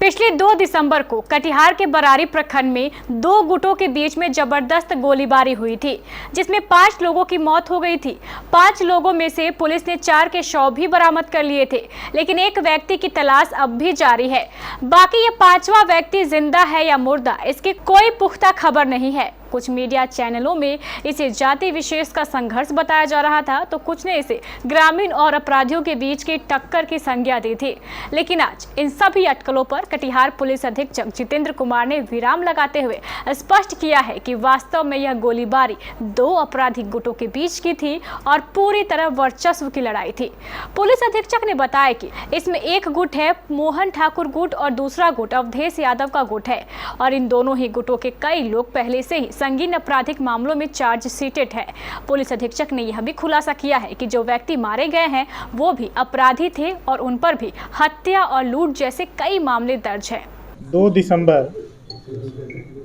पिछले 2 दिसंबर को कटिहार के बरारी प्रखंड में 2 गुटों के बीच में जबरदस्त गोलीबारी हुई थी, जिसमें 5 लोगों की मौत हो गई थी। 5 लोगों में से पुलिस ने 4 के शव भी बरामद कर लिए थे, लेकिन एक व्यक्ति की तलाश अब भी जारी है। बाकी ये 5वां व्यक्ति जिंदा है या मुर्दा, इसकी कोई पुख्ता खबर नहीं है। कुछ मीडिया चैनलों में इसे जाति विशेष का संघर्ष बताया जा रहा था, तो कुछ ने इसे ग्रामीण और अपराधियों के बीच की टक्कर की संज्ञा दी थी। लेकिन आज इन सभी अटकलों पर कटिहार पुलिस अधीक्षक जितेंद्र कुमार ने विराम लगाते हुए स्पष्ट किया है कि वास्तव में यह गोलीबारी 2 आपराधिक गुटों के बीच की थी और पूरी तरह वर्चस्व की लड़ाई थी। पुलिस अधीक्षक ने बताया कि इसमें एक गुट है मोहन ठाकुर गुट और दूसरा गुट अवधेश यादव का गुट है, और इन दोनों ही गुटों के कई लोग पहले से ही संगीन आपराधिक मामलों में चार्ज शीटेड है। पुलिस अधीक्षक ने यह भी खुलासा किया है कि जो व्यक्ति मारे गए हैं वो भी अपराधी थे और उन पर भी हत्या और लूट जैसे कई मामले दर्ज हैं। 2 दिसंबर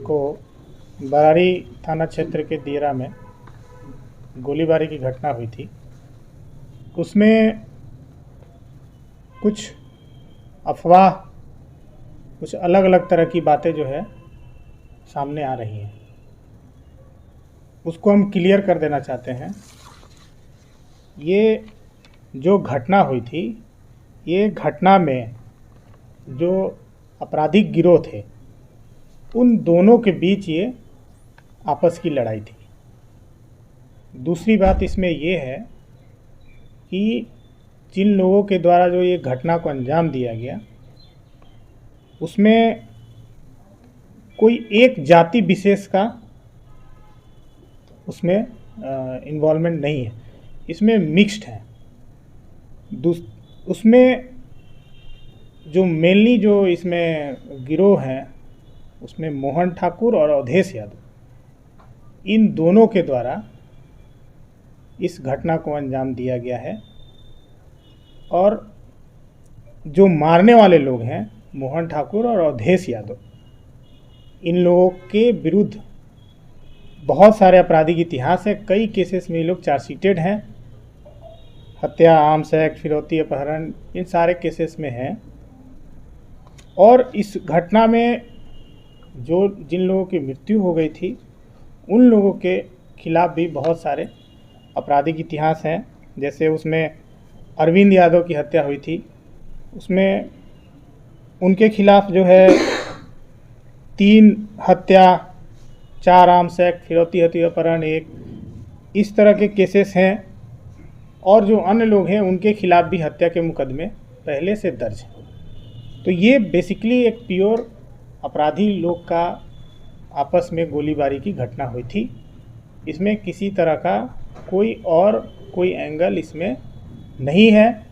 को बरारी थाना क्षेत्र के दियरा में गोलीबारी की घटना हुई थी। उसमें कुछ अफवाह, कुछ अलग अलग तरह की बातें जो है सामने आ रही हैं, उसको हम क्लियर कर देना चाहते हैं। ये जो घटना हुई थी, ये घटना में जो आपराधिक गिरोह थे उन दोनों के बीच ये आपस की लड़ाई थी। दूसरी बात इसमें ये है कि जिन लोगों के द्वारा जो ये घटना को अंजाम दिया गया, उसमें कोई एक जाति विशेष का उसमें इन्वॉल्वमेंट नहीं है, इसमें मिक्स्ड है। उसमें जो मेनली जो इसमें गिरोह हैं उसमें मोहन ठाकुर और अवधेश यादव, इन दोनों के द्वारा इस घटना को अंजाम दिया गया है। और जो मारने वाले लोग हैं मोहन ठाकुर और अवधेश यादव, इन लोगों के विरुद्ध बहुत सारे आपराधिक इतिहास है। कई केसेस में ये लोग चार्जशीटेड हैं, हत्या, आर्म्स एक्ट, फिरौती, अपहरण, इन सारे केसेस में हैं। और इस घटना में जो जिन लोगों की मृत्यु हो गई थी उन लोगों के खिलाफ भी बहुत सारे आपराधिक इतिहास हैं। जैसे उसमें अरविंद यादव की हत्या हुई थी, उसमें उनके खिलाफ जो है 3 हत्या, 4 आर्म्स एक्ट, फिरौती, हत्या, अपहरण 1, इस तरह के केसेस हैं। और जो अन्य लोग हैं उनके खिलाफ भी हत्या के मुकदमे पहले से दर्ज हैं। तो ये बेसिकली एक प्योर अपराधी लोग का आपस में गोलीबारी की घटना हुई थी। इसमें किसी तरह का कोई एंगल इसमें नहीं है।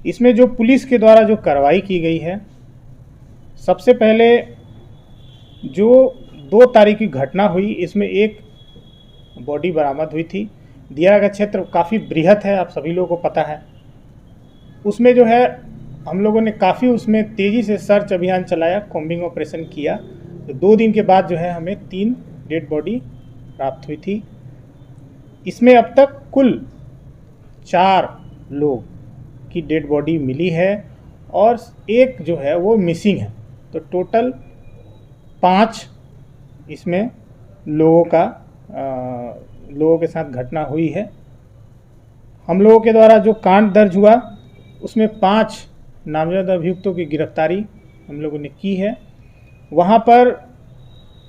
इसमें जो पुलिस के द्वारा जो कार्रवाई की गई है, सबसे पहले जो 2 तारीख की घटना हुई, इसमें एक बॉडी बरामद हुई थी। दियरा का क्षेत्र काफ़ी बृहत है, आप सभी लोगों को पता है। उसमें जो है हम लोगों ने काफ़ी उसमें तेज़ी से सर्च अभियान चलाया, कॉम्बिंग ऑपरेशन किया। तो 2 दिन के बाद जो है हमें 3 डेड बॉडी प्राप्त हुई थी। इसमें अब तक कुल 4 लोग की डेड बॉडी मिली है और एक जो है वो मिसिंग है। तो टोटल 5 इसमें लोगों के साथ घटना हुई है। हम लोगों के द्वारा जो कांड दर्ज हुआ उसमें 5 नामजद अभियुक्तों की गिरफ्तारी हम लोगों ने की है। वहाँ पर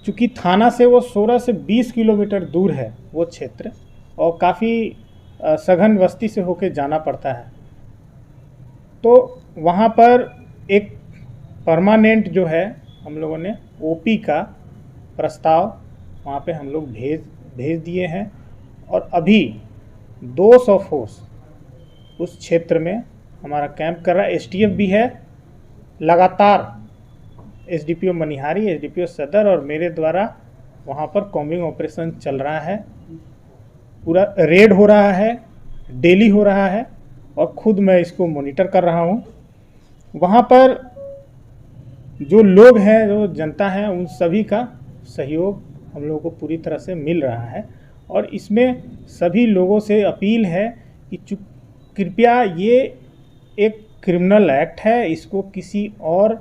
चूँकि थाना से वो 16 से 20 किलोमीटर दूर है वो क्षेत्र, और काफ़ी सघन बस्ती से होके जाना पड़ता है, तो वहाँ पर एक परमानेंट जो है हम लोगों ने ओपी का प्रस्ताव वहाँ पे हम लोग भेज दिए हैं। और अभी 200 फोर्स उस क्षेत्र में हमारा कैंप कर रहा है। एसटीएफ भी है, लगातार एसडीपीओ मनिहारी, एसडीपीओ सदर और मेरे द्वारा वहाँ पर कॉम्बिंग ऑपरेशन चल रहा है। पूरा रेड हो रहा है, डेली हो रहा है, और खुद मैं इसको मॉनिटर कर रहा हूँ। वहाँ पर जो लोग हैं, जो जनता है, उन सभी का सहयोग हम लोगों को पूरी तरह से मिल रहा है। और इसमें सभी लोगों से अपील है कि कृपया, ये एक क्रिमिनल एक्ट है, इसको किसी और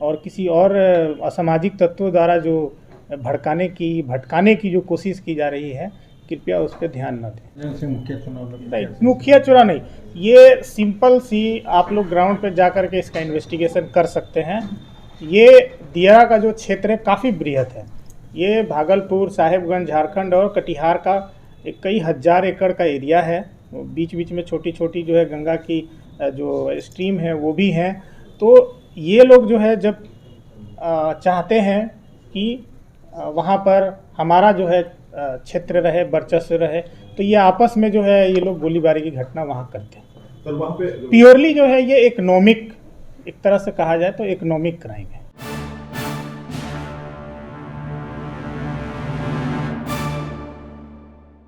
और किसी और असामाजिक तत्वों द्वारा जो भटकाने की जो कोशिश की जा रही है, कृपया उस पर ध्यान न दें। जैसे मुखिया चुनाव में नहीं, मुखिया चुनाव नहीं, ये सिंपल सी आप लोग ग्राउंड पे जा कर के इसका इन्वेस्टिगेशन कर सकते हैं। ये दियारा का जो क्षेत्र है काफ़ी बृहद है। ये भागलपुर, साहेबगंज, झारखंड और कटिहार का एक कई हजार एकड़ का एरिया है। बीच बीच में छोटी छोटी जो है गंगा की जो स्ट्रीम है वो भी हैं। तो ये लोग जो है जब चाहते हैं कि वहाँ पर हमारा जो है क्षेत्र रहे, वर्चस्व रहे, तो ये आपस में जो है ये लोग गोलीबारी की घटना वहाँ करते हैं। सर वहाँ पे प्योरली जो है ये इकोनॉमिक, एक तरह से कहा जाए तो इकोनॉमिक क्राइम है।